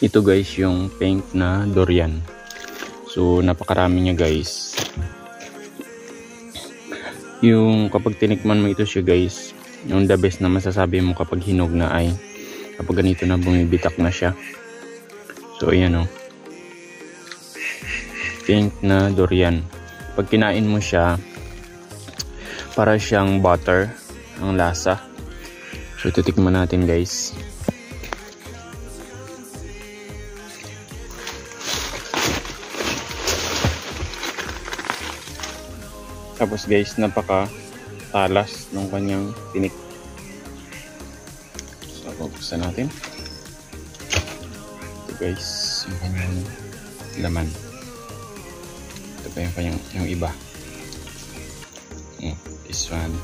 Ito guys yung pink na durian. So napakarami niya guys. Yung kapag tinikman mo ito siya guys, yung the best na masasabi mo kapag hinog na ay kapag ganito na bumibitak na siya. So ayan o, pink na durian. Pag kinain mo siya, para siyang butter ang lasa. So titikman natin guys. Tapos guys, napaka talas ng kanyang tinik. So bubuksan natin. Ito guys, yung kanyang laman. Ito pa yung kanyang yung iba. This one.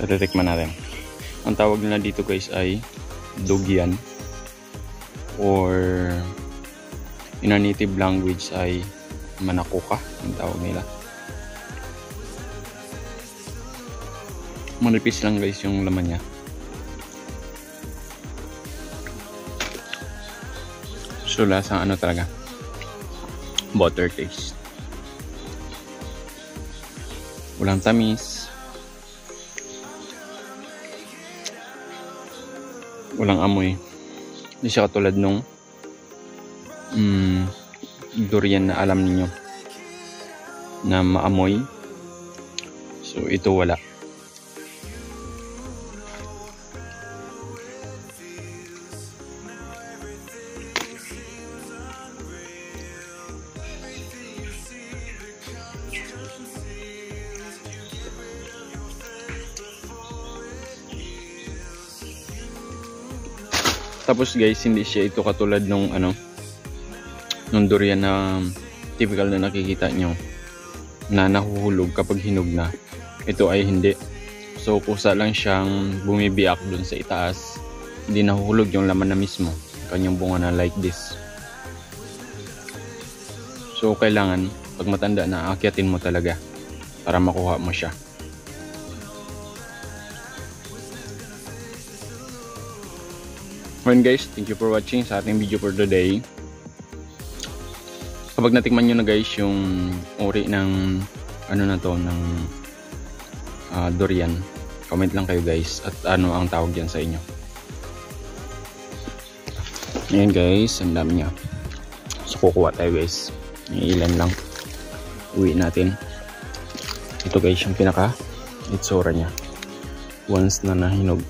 So titikman natin. Ang tawag nila dito guys ay dugyan, or in a native language ay manakuka ang tawag nila. Manipis lang guys yung laman niya. So lasang ano talaga, butter taste. Walang tamis, walang amoy. Hindi siya katulad nung durian na alam niyo na maamoy. So ito wala. Tapos guys, hindi siya ito katulad nung nung durian na typical na nakikita nyo na nahuhulog kapag hinog na. Ito ay hindi. So kusa lang siyang bumibiyak dun sa itaas. Hindi nahuhulog yung laman na mismo. Kanyang bunga na like this. So kailangan pag matanda na, akyatin mo talaga para makuha mo siya. Well guys, thank you for watching sa ating video for today. Kapag natikman nyo na guys yung uri ng ano na to, ng durian, comment lang kayo guys at ano ang tawag dyan sa inyo. Ayan guys, ang dami niya. So kukuha tayo guys, may ilan lang, uwi natin. Ito guys yung pinaka itsura niya once na nahinog.